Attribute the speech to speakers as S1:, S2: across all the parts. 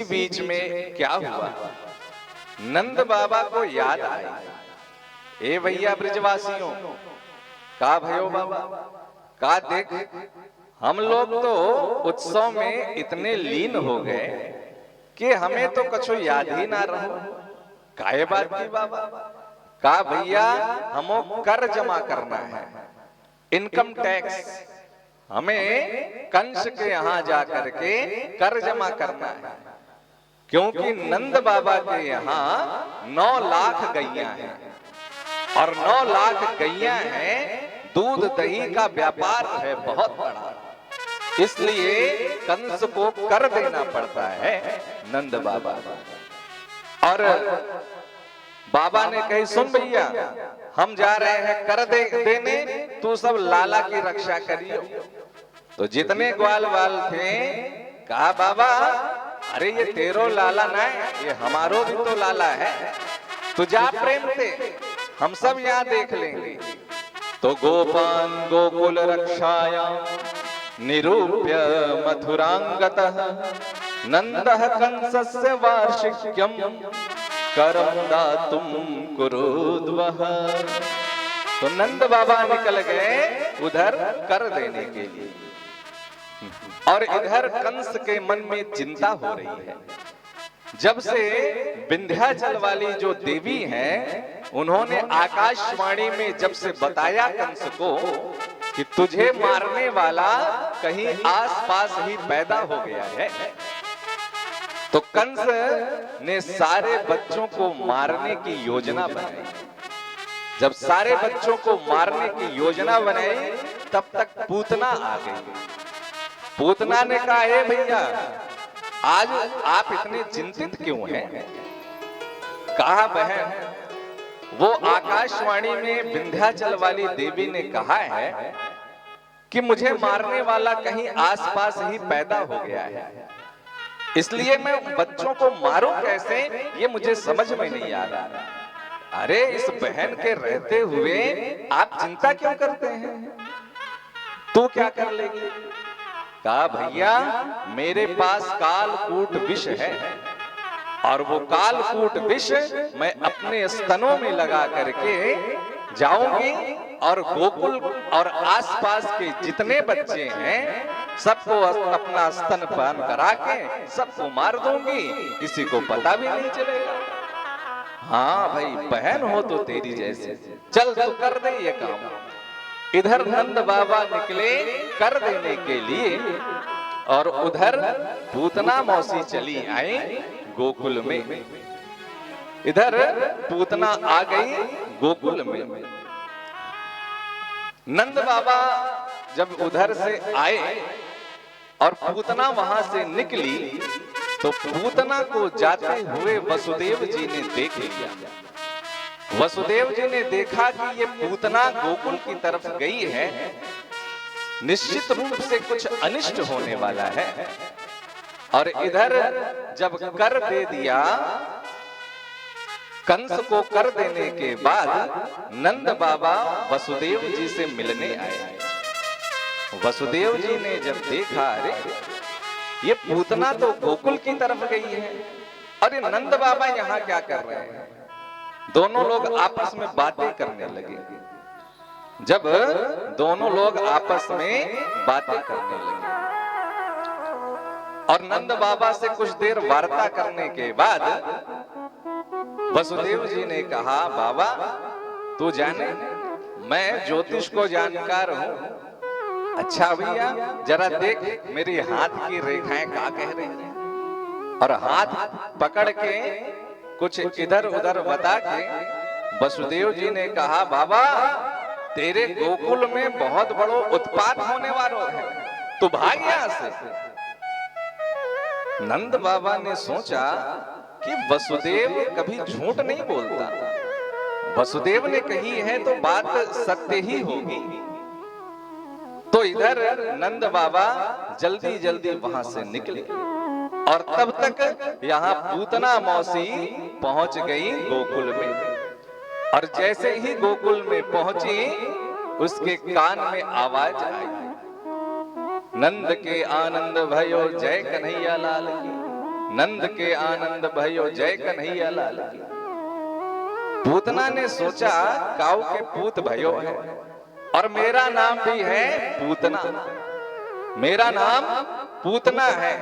S1: बीच में क्या हुआ, नंद बाबा को याद आई, ए भैया ब्रिजवासियों, का भयो बाबा, का देख हम लोग तो उत्सव में इतने लीन हो गए कि हमें तो कछु याद ही ना रहो। काहे बात की बाबा, का भैया हमो कर जमा करना है, इनकम टैक्स हमें कंस के यहाँ जा करके कर जमा करना है, क्योंकि नंद बाबा के यहाँ 9 लाख गैया हैं और 9 लाख गैया हैं, दूध दही का व्यापार है बहुत बड़ा, इसलिए कंस को कर देना पड़ता है नंद बाबा। और बाबा ने कही सुन भैया, हम जा रहे हैं कर देने, तू सब लाला की रक्षा करियो। तो जितने ग्वाल वाल थे कहा बाबा, अरे ये तेरो लाला ना है, ये हमारो भी तो लाला है, तू जा प्रेम से, हम सब यहाँ देख लेंगे। तो गोपान गोकुल रक्षाया निरूप्य मथुरांगतः नंदः कंसस्य वार्षिक्यम करम दातुम कुरुद्वः। तो नंद बाबा निकल गए उधर कर देने के लिए, और इधर कंस के मन में चिंता हो रही है। जब से विंध्याचल वाली जो देवी हैं, उन्होंने आकाशवाणी में जब से बताया कंस को कि तुझे मारने वाला कहीं आसपास ही पैदा हो गया है, तो कंस ने सारे बच्चों को मारने की योजना बनाई। जब सारे बच्चों को मारने की योजना बनाई, तब तक पूतना आ गई। पूतना ने कहा, हे भैया, आज आप इतने चिंतित क्यों हैं? कहा बहन, वो आकाशवाणी में विंध्याचल वाली देवी ने कहा है कि मुझे मारने वाला कहीं आसपास ही पैदा हो गया है, इसलिए मैं बच्चों को मारूं कैसे, ये मुझे समझ में नहीं आ रहा। अरे इस बहन के रहते हुए आप चिंता क्यों करते हैं? तू क्या कर लेगी? कहा भैया, मेरे पास कालकूट विष है, और वो कालकूट विष मैं अपने स्तनों में लगा करके जाऊंगी और गोकुल और आसपास के जितने बच्चे हैं सबको अपना स्तनपान करा के सबको मार दूंगी, किसी को पता भी नहीं चलेगा। हाँ भाई, बहन हो तो तेरी जैसे, चल तू कर दे ये काम। इधर नंद बाबा निकले कर देने के लिए, और उधर पूतना मौसी चली आई गोकुल में। इधर पूतना आ गई गोकुल में। नंद बाबा जब उधर से आए और पूतना वहां से निकली, तो पूतना को जाते हुए वसुदेव जी ने देख लिया। वसुदेव जी ने देखा कि ये पूतना गोकुल की तरफ गई है, निश्चित रूप से कुछ अनिष्ट होने वाला है। और इधर जब कर दे दिया, कंस को कर देने के बाद नंद बाबा वसुदेव जी से मिलने आए। वसुदेव जी ने जब देखा, अरे ये पूतना तो गोकुल की तरफ गई है, अरे नंद बाबा यहाँ क्या कर रहे हैं? दोनों लोग आपस में बातें करने लगे। जब दोनों लोग आपस में बातें करने लगे और नंद बाबा से कुछ देर वार्ता करने के बाद वसुदेव जी ने कहा, बाबा तू जाने मैं ज्योतिष को जानकार हूं। अच्छा भैया, जरा देख मेरी हाथ की रेखाएं क्या कह रही हैं। और हाथ पकड़ के कुछ इधर उधर बता के वसुदेव जी ने कहा, बाबा तेरे गोकुल में बहुत बड़ो उत्पात होने वाला है, तू भाग यहां से। नंद बाबा ने सोचा कि वसुदेव कभी झूठ नहीं बोलता, वसुदेव ने कही है तो बात सत्य ही होगी। तो इधर नंद बाबा जल्दी जल्दी वहां से निकले, और तब तक यहाँ पूतना मौसी पहुंच गई गोकुल में। और जैसे ही गोकुल में पहुंची, उसके कान में आवाज आई, नंद के आनंद भयो जय कन्हैया लाल की। नंद के आनंद भयो जय कन्हैया लाल की। पूतना ने सोचा काऊ के पूत भयो है और मेरा नाम भी है पूतना, मेरा नाम पूतना है,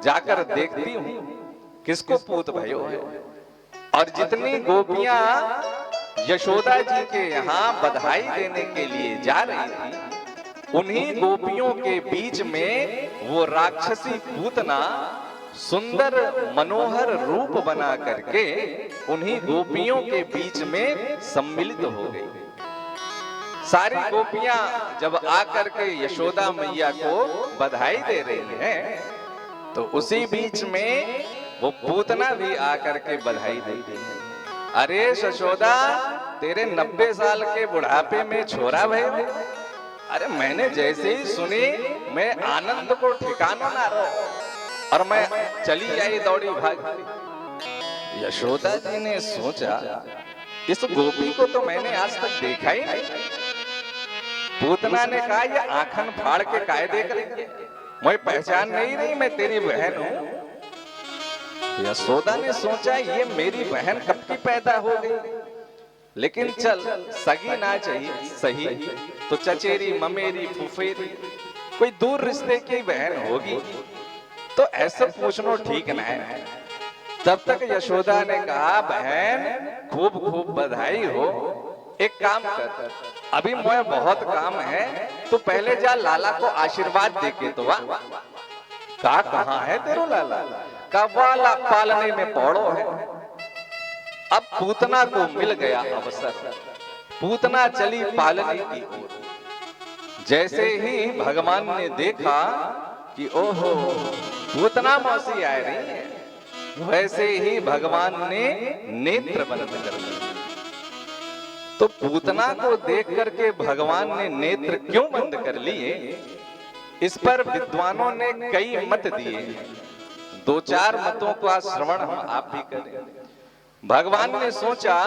S1: जाकर देखती हूं किसको पूत भयो है। और जितनी गोपियां यशोदा जी के यहाँ बधाई देने के लिए जा रही थी, उन्हीं गोपियों के बीच में वो राक्षसी पूतना सुंदर मनोहर रूप बना करके उन्हीं गोपियों के बीच में सम्मिलित हो गई। सारी गोपियां जब आकर के यशोदा मैया को बधाई दे रही हैं, तो उसी बीच में वो पूतना भी आकर के बधाई दे रही है। अरे यशोदा, तेरे 90 साल के बुढ़ापे में छोरा भयो। अरे मैंने जैसे ही सुनी मैं आनंद को ठिकाना ना रहा और मैं चली आई दौड़ी भागी। यशोदा जी ने सोचा इस गोपी को तो मैंने आज तक देखा ही नहीं। पूतना ने कहा ये आंखन फाड़ के काय देख रही है, मैं पहचान नहीं रही, मैं तेरी बहन हूं। यशोदा ने सोचा ये मेरी बहन कब की पैदा हो गई, लेकिन चल सगी ना चाहिए सही तो चचेरी ममेरी फुफेरी कोई दूर रिश्ते की बहन होगी तो ऐसे पूछना ठीक ना है। तब तक यशोदा ने कहा बहन खूब खूब बधाई हो, एक काम कर, अभी मुझे बहुत काम है, तो पहले जा लाला को आशीर्वाद देके तो वाह। कहाँ है तेरो लाला? का वाला पालने में पौड़ो है। अब पूतना को मिल गया अवसर, पूतना चली पालने की ओर। जैसे ही भगवान ने देखा कि ओहो पूतना मौसी आ रही है, वैसे ही भगवान ने नेत्र बंद कर दिए। तो पूतना को देख करके भगवान ने नेत्र क्यों बंद कर लिए, इस पर विद्वानों ने कई मत दिए। 2-4 मतों का श्रवण हम आप भी करें। भगवान ने सोचा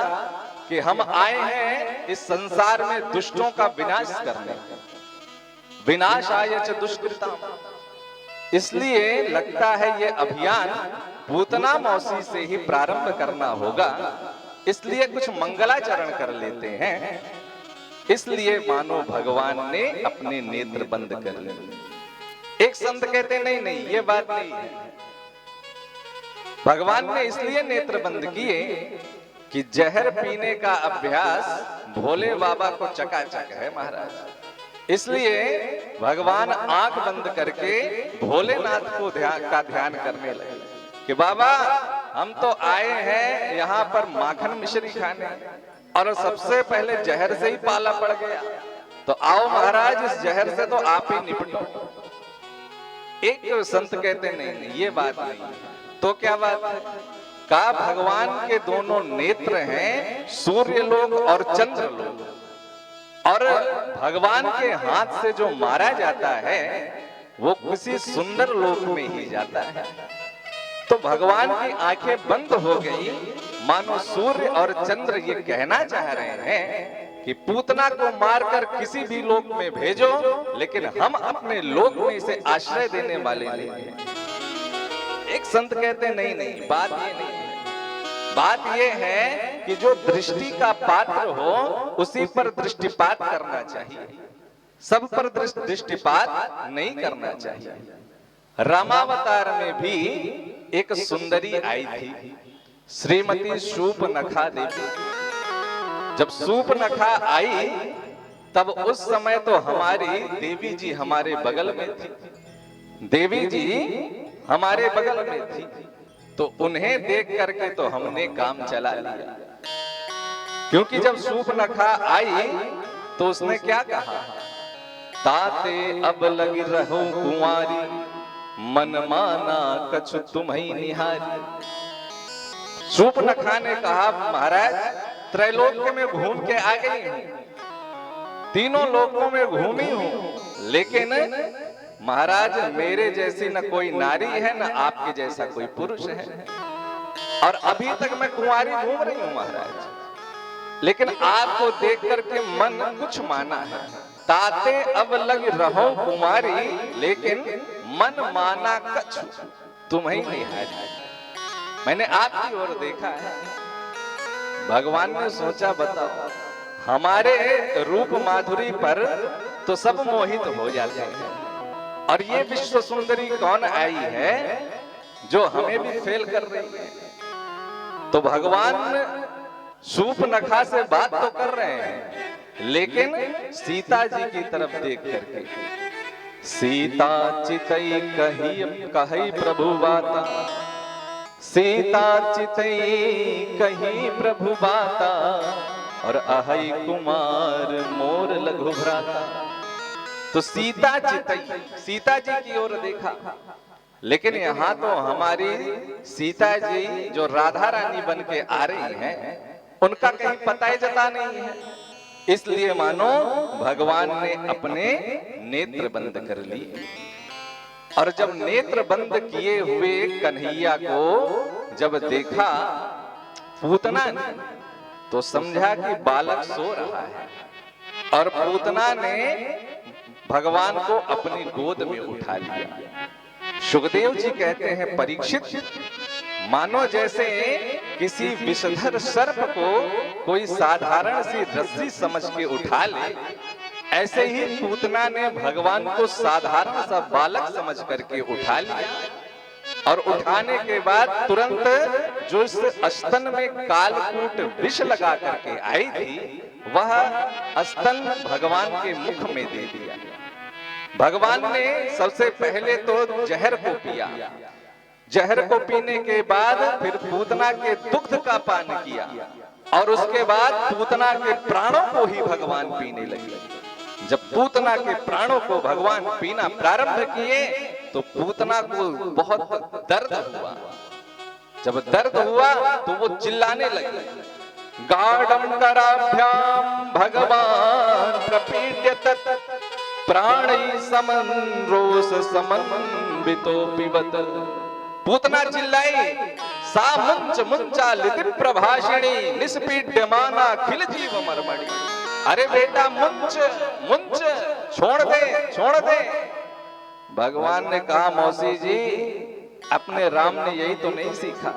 S1: कि हम आए हैं इस संसार में दुष्टों का विनाश करने, विनाशाय च दुष्कृताम, इसलिए लगता है ये अभियान पूतना मौसी से ही प्रारंभ करना होगा, इसलिए कुछ मंगलाचरण कर लेते हैं। इसलिए मानो भगवान ने अपने नेत्र बंद कर लिए। एक संत कहते नहीं नहीं ये बात नहीं है, भगवान ने इसलिए नेत्र बंद किए कि जहर पीने का अभ्यास भोले बाबा को चकाचक है महाराज। इसलिए भगवान आंख बंद करके भोलेनाथ को ध्यान करने लगे कि बाबा हम तो आए हैं यहाँ पर माखन मिश्री खाने और सबसे पहले जहर से ही पाला पड़ गया, तो आओ महाराज इस जहर से तो आप ही निपटो। एक संत कहते नहीं ये बात नहीं, तो क्या बात है? का भगवान के दोनों नेत्र हैं, सूर्य लोक और चंद्र लोक, और भगवान के हाथ से जो मारा जाता है वो किसी सुंदर लोक में ही जाता है। तो भगवान की आंखें बंद हो गई, मानो सूर्य और चंद्र ये कहना चाह रहे हैं कि पूतना को मारकर किसी भी लोक में भेजो, लेकिन हम अपने लोक में इसे आश्रय देने वाले नहीं हैं। एक संत कहते नहीं नहीं बात ये नहीं है, बात ये है कि जो दृष्टि का पात्र हो उसी पर दृष्टिपात करना चाहिए, सब पर दृष्टिपात नहीं करना चाहिए। रामावतार में भी एक सुंदरी आई थी, श्रीमती शूर्पणखा देवी। जब शूर्पणखा आई तब उस समय तो हमारी देवी जी हमारे बगल में थी, देवी जी हमारे बगल में थी, तो उन्हें देख करके तो हमने काम चला लिया। क्योंकि जब शूर्पणखा आई तो उसने क्या कहा, ताते अब लगी रहो कुंवारी, मन माना कछु तुम्हें निहारी। शूर्पणखा ने कहा महाराज त्रैलोक्य में घूम के आ गई हूं, तीनों लोकों में घूमी हूं, लेकिन महाराज मेरे जैसी न कोई नारी है न आपके जैसा कोई पुरुष है, और अभी तक मैं कुंवारी घूम रही हूं महाराज, लेकिन आपको देख करके मन कुछ माना है। ताते अब लग रहो कुंवारी, लेकिन मन माना कछु तुम्हें निहारा, मैंने आपकी ओर देखा है। भगवान ने सोचा बताओ, हमारे रूप माधुरी पर तो सब मोहित हो जाते हैं, और ये विश्व सुंदरी कौन आई है जो हमें भी फेल कर रही है। तो भगवान शूर्पणखा से बात तो कर रहे हैं, लेकिन सीता जी की तरफ देख करके, सीता चितई कही प्रभु बाता, सीता चितई कही प्रभु बाता, और अहई कुमार मोर लघु भ्राता। तो सीता चितई, सीता जी की ओर देखा, लेकिन यहाँ तो हमारी सीता जी जो राधा रानी बन के आ रही हैं, उनका कहीं पता ही जता नहीं है। इसलिए मानो भगवान ने अपने नेत्र बंद कर लिए, और जब नेत्र बंद किए हुए कन्हैया को जब देखा पूतना ने, तो समझा कि बालक सो रहा है, और पूतना ने भगवान को अपनी गोद में उठा लिया। सुखदेव जी कहते हैं, परीक्षित मानो जैसे किसी विषधर सर्प को कोई साधारण सी रस्सी समझ के उठा ले, ऐसे ही पूतना ने भगवान को साधारण सा बालक समझ करके उठा लिया। और उठाने के बाद तुरंत जो इस स्तन में कालकूट विष लगा करके आई थी, वह स्तन भगवान के मुख में दे दिया। भगवान ने सबसे पहले तो जहर को पिया, जहर को पीने के बाद फिर पूतना के दुग्ध का पान किया, और उसके बाद पूतना के प्राणों को ही भगवान पीने लगे। जब पूतना के प्राणों को भगवान पीना प्रारंभ किए, तो पूतना को बहुत दर्द हुआ। जब दर्द हुआ तो वो चिल्लाने लगे, गाढ़ं कराभ्याम भगवान प्रपीड्य तत् प्राणी समन रोष समन्वितो पिबत। पूतना चिल्लाई, सा मुंच मुंचा लिति प्रभाषिणी निष्पीड्यमाना खिल जीव मरमणि। अरे बेटा मुंच मुंच, छोड़ दे छोड़ दे। भगवान ने कहा, मौसी जी अपने राम ने यही तो नहीं सीखा,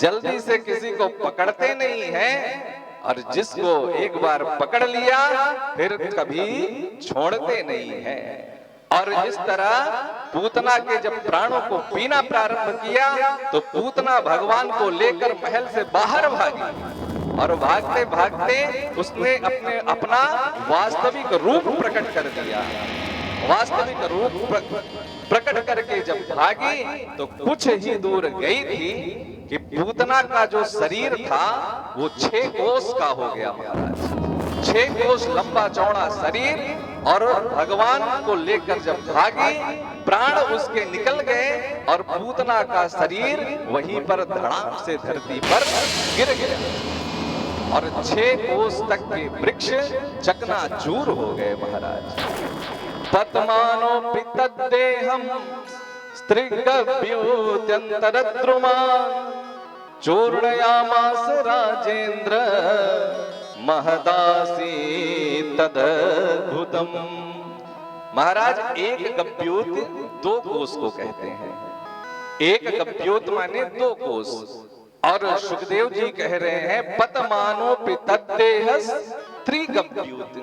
S1: जल्दी से किसी को पकड़ते नहीं हैं, और जिसको एक बार पकड़ लिया फिर कभी छोड़ते नहीं हैं। और इस तरह पूतना के जब प्राणों को पीना प्रारंभ किया, तो पूतना भगवान को लेकर महल से बाहर भागी, और भागते भागते उसने अपना वास्तविक रूप प्रकट कर दिया। वास्तविक रूप प्रकट करके जब भागी, तो कुछ ही दूर गई थी कि पूतना का जो शरीर था वो 6 कोस का हो गया महाराज। 6 कोस लंबा चौड़ा शरीर, और भगवान को लेकर जब भागी, प्राण उसके निकल गए, और पूतना का शरीर वहीं पर धड़ाम से धरती पर गिर गया, और 6 कोस तक के वृक्ष चकनाचूर हो गए महाराज। पद्मानोऽपि तद्देहं स्त्रीगभ्युत्यन्तरद्रुमान् चूर्णयामास राजेन्द्र महदासी तदद्भुतम्। महाराज, एक गभ्युत 2 कोस को कहते हैं। एक गभ्युत माने 2 कोस, और सुखदेव जी कह रहे हैं पद्मानोऽपि तद्देहस् त्रिगभ्युत,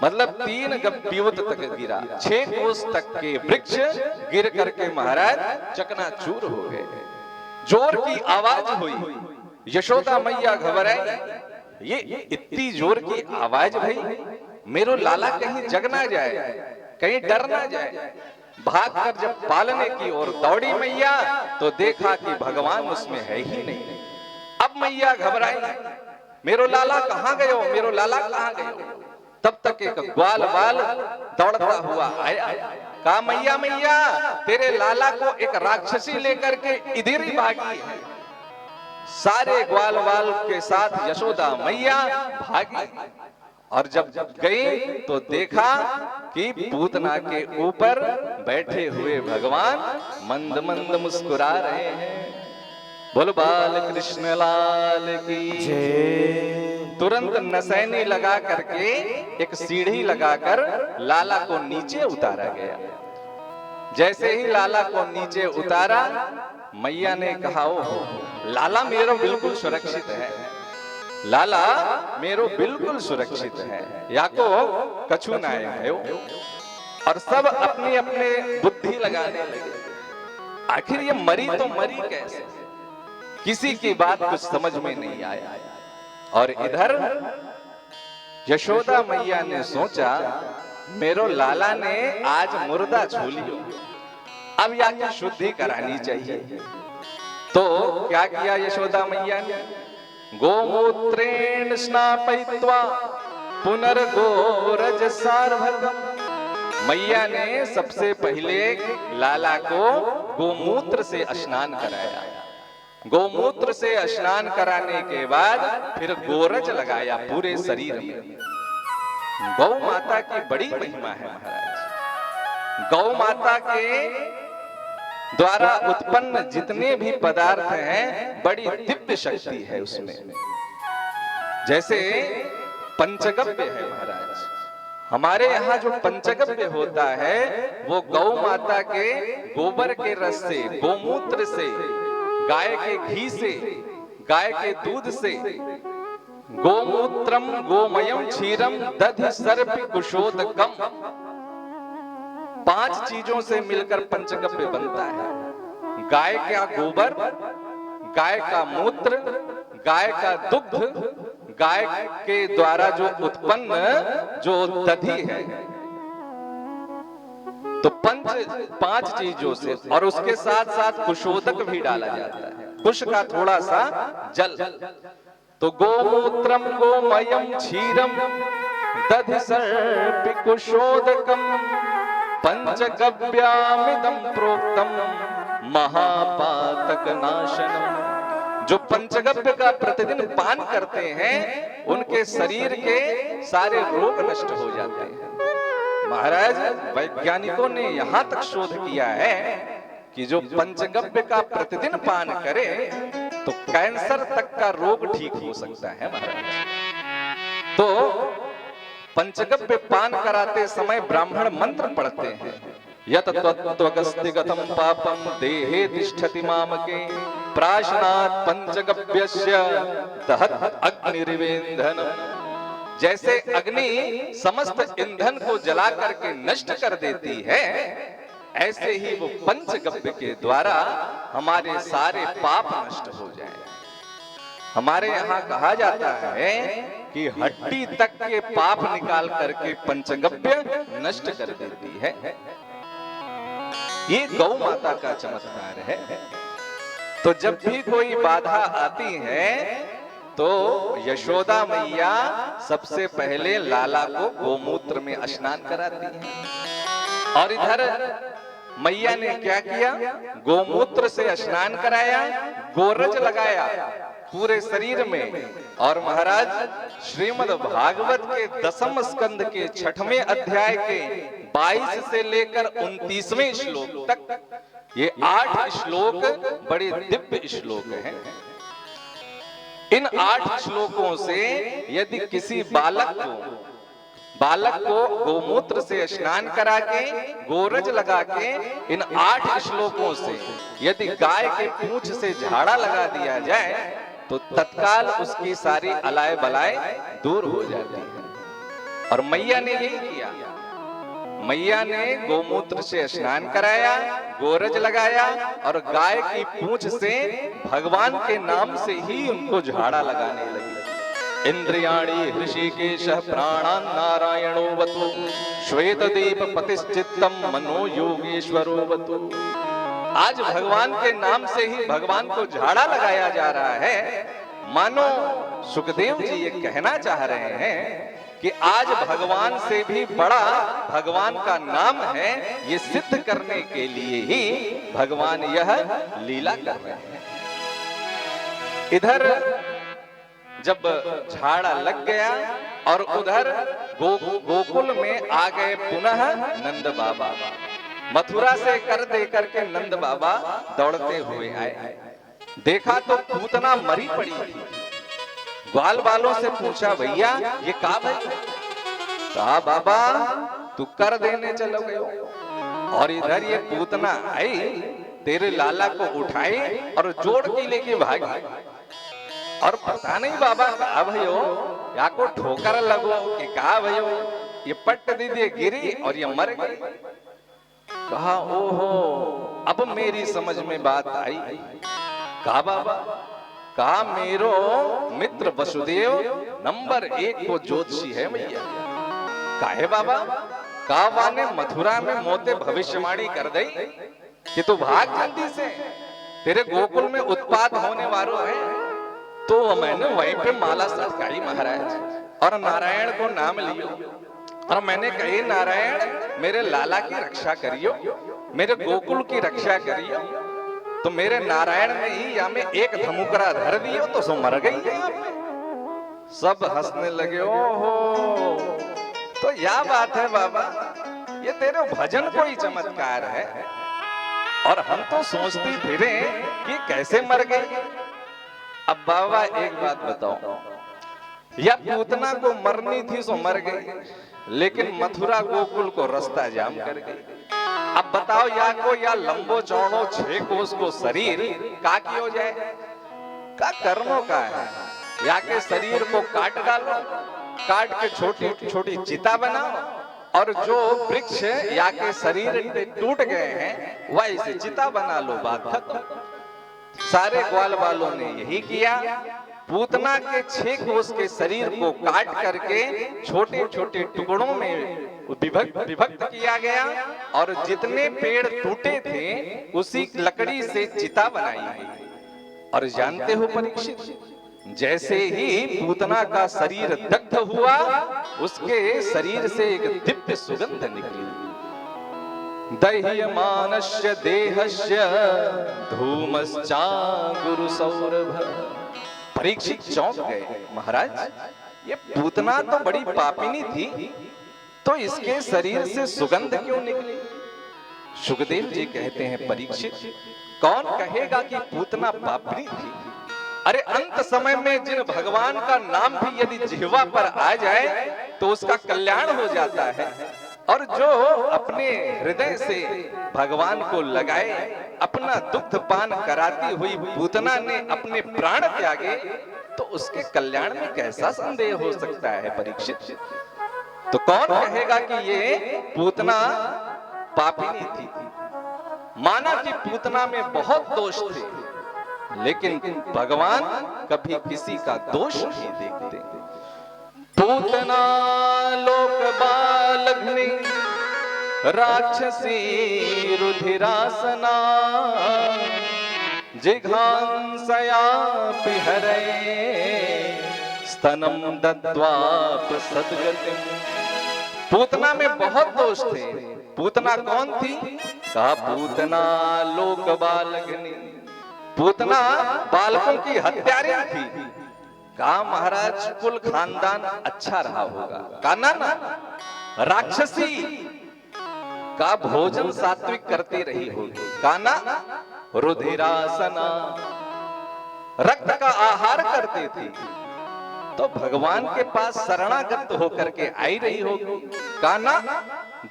S1: मतलब 3 गभ्युत तक गिरा। 6 कोस तक के वृक्ष गिर करके महाराज चकनाचूर हो गए। जोर की आवाज हुई, यशोदा मैया घबराई, ये इतनी जोर की आवाज भाई, मेरो लाला कहीं जग ना जाए, कहीं डर ना जाए। भागकर जब पालने की ओर दौड़ी मैया, तो देखा कि भगवान उसमें है ही नहीं। अब मैया घबराई, मेरो लाला कहाँ गए हो, मेरो लाला कहाँ गए हो। तब तक एक ग्वाल बाल दौड़ता हुआ आया, कहा मैया मैया, तेरे लाला को एक राक्षसी लेकर के इधर ही भागी है। सारे ग्वाल बाल के साथ यशोदा मैया भागी, और जब गई तो देखा कि पूतना के ऊपर बैठे हुए भगवान मंद मंद मुस्कुरा रहे हैं। बोल बाल कृष्ण लाल की जय। तुरंत नसैनी लगा करके एक सीढ़ी लगाकर लाला को नीचे उतारा गया। जैसे ही लाला को नीचे उतारा, मैया ने कहा, ओ लाला मेरो बिल्कुल सुरक्षित है, लाला मेरो बिल्कुल सुरक्षित है, याको कछु ना भयो। और सब अपनी अपने बुद्धि लगाने लगे, आखिर ये मरी तो मरी कैसे, किसी की बात कुछ समझ में नहीं आया। और इधर यशोदा मैया ने सोचा, मेरो लाला ने आज मुर्दा छू लियो, अब या शुद्धि करानी चाहिए। तो क्या किया यशोदा मैया ने, गोमूत्रेण स्नापयित्वा पुनर्गोरज सार्वभौम। मैया ने सबसे पहले लाला को गोमूत्र से स्नान कराया, गोमूत्र से स्नान कराने के बाद फिर गोरज लगाया पूरे शरीर में। गौ माता की बड़ी महिमा है महाराज। गौ माता के द्वारा उत्पन्न जितने भी पदार्थ हैं, बड़ी दिव्य शक्ति है उसमें। जैसे पंचगव्य है महाराज, हमारे यहाँ जो पंचगव्य होता है वो गौ माता के गोबर के रस से, गोमूत्र से, गाय के घी से, गाय के दूध से, गोमूत्रम गोमयम क्षीरम दधि सर्पि कुशोदकम, 5 चीजों से मिलकर पंचगव्य बनता है। गाय का गोबर, गाय का मूत्र, गाय का दुग्ध, गाय के द्वारा जो उत्पन्न जो दधि है, तो 5 चीजों से, और उसके साथ साथ कुशोदक भी डाला जाता है, कुश का थोड़ा सा जल। तो गोमूत्रम गोमयम क्षीरम दधि सर्पि कुशोदकम पंचगव्यामिदं प्रोक्तम महापातक नाशनम। जो पंचगव्य का प्रतिदिन पान करते हैं, उनके शरीर के सारे रोग नष्ट हो जाते हैं। महाराज वैज्ञानिकों ने यहां तक शोध किया है कि जो पंचगव्य का प्रतिदिन पान करे तो कैंसर तक का रोग ठीक हो सकता है महाराज। तो पंचगव्य पान कराते समय ब्राह्मण मंत्र पढ़ते हैं, यत त्वगस्तिगतं पापम देहे तिष्ठति मामके प्राशनात् पंचगव्यस्य दहत् अग्निरिवेन्धनम्। जैसे अग्नि समस्त ईंधन को जला करके नष्ट कर देती है, ऐसे ही वो पंचगव्य के द्वारा हमारे सारे पाप नष्ट हो जाए। हमारे यहाँ कहा जाता है कि हड्डी तक के पाप निकाल करके पंचगव्य नष्ट कर देती है। ये गौ माता का चमत्कार है। तो जब भी कोई बाधा आती है तो यशोदा मैया सबसे पहले लाला को गोमूत्र में स्नान कराती है। और इधर मैया ने क्या किया, गोमूत्र से स्नान कराया, गोरज लगाया पूरे शरीर में। और महाराज श्रीमद् भागवत के 10वें स्कंद के 6वें अध्याय के 22 से लेकर 29वें श्लोक तक, ये 8 श्लोक बड़े दिव्य श्लोक हैं। इन 8 श्लोकों से यदि किसी बालक को गोमूत्र से स्नान करा के, गोरज लगा के, इन 8 श्लोकों से यदि गाय के पूंछ से झाड़ा लगा दिया जाए तो तत्काल उसकी सारी अलाय बलाय दूर हो जाती है। और मैया ने यही किया। मैया ने गोमूत्र से स्नान कराया, गोरज लगाया और गाय की पूंछ से भगवान के नाम से ही उनको झाड़ा लगाने लगी। इंद्रियाणि हृषिकेशः प्राणान् नारायणो वतु श्वेतदीप पतिश्चित्तम मनो योगेश्वरो वतु। आज भगवान के नाम से ही भगवान को झाड़ा लगाया जा रहा है। मानो सुखदेव जी ये कहना चाह रहे हैं कि आज भगवान से भी बड़ा भगवान का नाम है, ये सिद्ध करने के लिए ही भगवान यह लीला कर रहे हैं। इधर जब झाड़ा लग गया और उधर गोकुल में आ गए पुनः नंद बाबा। मथुरा से कर दे करके नंद बाबा दौड़ते हुए आए। देखा तो पूतना मरी पड़ी थी। ग्वाल बालों से पूछा, भैया ये का भाई? कहा, बाबा तू कर देने चलो गए। और इधर ये पूतना आई तेरे लाला को उठाए और जोड़ के लेके भागी। और पता नहीं बाबा कहा भयो या को ठोकर लगो कि कहा भयो ये पट्ट दीदी गिरी और ये मर गई। कहा ओहो अब मेरी समझ में बात आई। कहा बाबा कहा मेरो मित्र वसुदेव नंबर 1 को ज्योतिषी है भैया। काहे बाबा कहा वाने मथुरा में मोते भविष्यवाणी कर दई कि तू भाग जल्दी से तेरे गोकुल में उत्पात होने वालों है। तो मैंने वहीं पे माला सटकाई महाराज और नारायण को नाम लियो और मैंने कही नारायण मेरे लाला की रक्षा करियो, मेरे गोकुल की रक्षा करियो। तो मेरे नारायण ने ही या में एक धमुकरा धर दियो तो सो मर गई यहाँ पे। सब हंसने लगे। ओहो तो यह बात है बाबा ये तेरे भजन कोई चमत्कार है। और हम तो सोचते फिरे कि कैसे मर गई। अब बाबा एक बात बताओ या पूतना को मरनी थी सो मर गई लेकिन मथुरा गोकुल को रास्ता जाम कर गई। अब बताओ या को या लंबो चौड़ो 6 कोस को शरीर का कियो जाए का करनो का है या के शरीर को काट डालो, काट के छोटी छोटी चिता बनाओ और जो वृक्ष या के शरीर टूट गए हैं वही से चिता बना लो, बात खत्म। सारे ग्वाल वालों ने यही किया। पूतना के 6 कोस के शरीर को काट करके छोटे छोटे टुकड़ों में विभक्त किया गया और जितने पेड़ टूटे थे उसी लकड़ी से चिता बनाई गई। और जानते हो परीक्षित जैसे ही पूतना का शरीर दग्ध हुआ उसके शरीर से एक दिव्य सुगंध निकली। दह्यमानस्य देहस्य धूमश्चा गुरु सौरभ। परीक्षित चौंक गए महाराज ये पूतना तो बड़ी पापिनी थी तो इसके शरीर से सुगंध क्यों निकली। सुखदेव जी कहते हैं परीक्षित कौन कहेगा कि पूतना पापिनी थी। अरे अंत समय में जिन भगवान का नाम भी यदि जिह्वा पर आ जाए तो उसका कल्याण हो जाता है। और जो अपने हृदय से भगवान को लगाए अपना दुग्ध पान कराती हुई पूतना ने अपने प्राण त्यागे तो उसके कल्याण में कैसा संदेह हो सकता है परीक्षित। तो कौन कहेगा कि ये पूतना पापिनी थी। माना कि पूतना में बहुत दोष थे लेकिन भगवान कभी किसी का दोष नहीं देखते। पूतना लोक बालग्नि राक्षसी रुधिरासना जिघांसया पिहरे स्तनम दद्वाप सद्गतिम। पूतना में बहुत दोष थे। पूतना कौन थी? कहा पूतना लोक बालग्नि। पूतना बालकों की हत्यारी थी। कहा महाराज कुल खानदान अच्छा रहा होगा। कहा ना राक्षसी का भोजन सात्विक करती रही होगी। कहा ना रुधिरासना रक्त का आहार करती थी तो भगवान के पास शरणागत होकर के आई रही होगी। कहा ना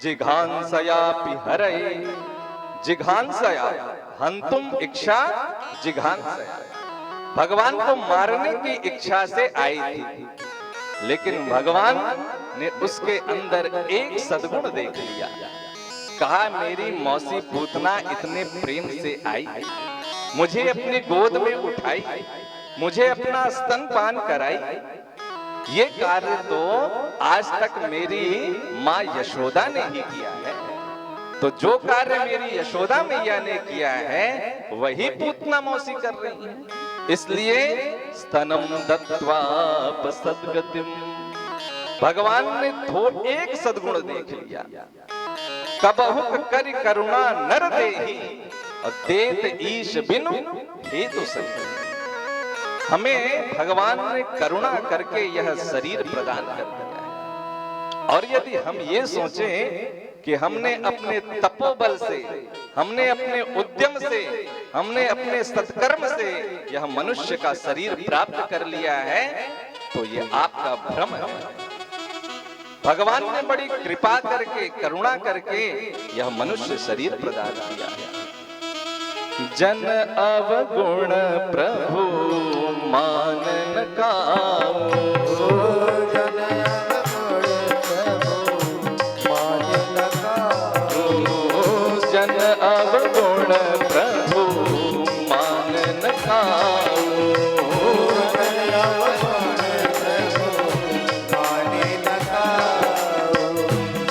S1: जिघांसया पिहरे। जिघांसया हंतुम इच्छा जिघांसया भगवान को मारने की इच्छा से आई थी लेकिन भगवान ने उसके अंदर एक सद्गुण देख लिया। कहा मेरी मौसी पूतना इतने प्रेम से आई, मुझे अपनी गोद में उठाई, मुझे अपना स्तनपान कराई। ये कार्य तो आज तक मेरी माँ यशोदा ने ही किया है। तो जो कार्य मेरी यशोदा मैया ने किया है वही पूतना मौसी कर रही है। इसलिए स्तनम दत्वा सद्गतिम भगवान ने एक सद्गुण देख लिया। कबहुक करि करुणा नर देहि और देत ईश बिनु हेतु सही। हमें भगवान ने करुणा करके यह शरीर प्रदान कर दिया है। और यदि हम ये सोचें कि हमने अपने तपोबल से, हमने अपने उद्यम से, हमने अपने सत्कर्म से यह मनुष्य का शरीर प्राप्त कर लिया है तो ये आपका भ्रम है। भगवान ने बड़ी कृपा करके, करुणा करके यह मनुष्य शरीर प्रदान किया है। जन अवगुण प्रभु मान न काऊ,
S2: जन
S1: अवगुण प्रभु मान न काऊ, जन अवगुण प्रभु मान न काऊ,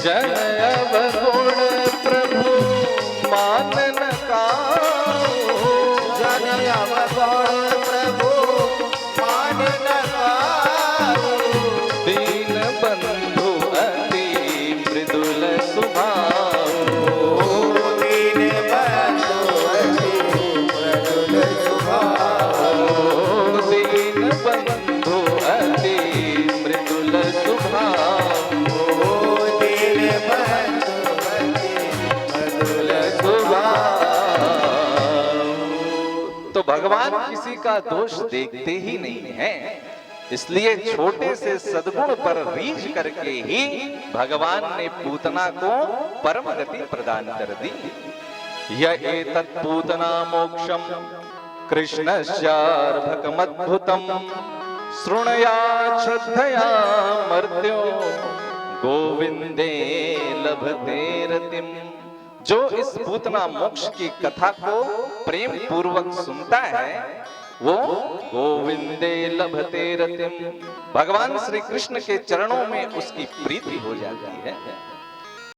S2: जन अवगुण प्रभु मान न काऊ,
S1: दीन बंधु अति मृदुल स्वभाव,
S2: दीन बंधु अति मृदुल स्वभाव,
S1: दीन बंधु अति मृदुल स्वभाव,
S2: दीन बंधु अति मृदुल
S1: तो भगवान किसी का दोष देखते ही नहीं है, इसलिए छोटे से सद्गुण पर रीझ करके ही भगवान ने पूतना को परम गति प्रदान कर दी। यह एतत् पूतना मोक्षम कृष्णस्यार्भकमद्भुतम शृणुया श्रद्धया मर्त्यो गोविंदे लभते रतिम। जो इस पूतना मोक्ष की कथा को प्रेम पूर्वक सुनता है वो गोविंदे लभते रतिम, भगवान श्री कृष्ण के चरणों में उसकी प्रीति हो जाती है।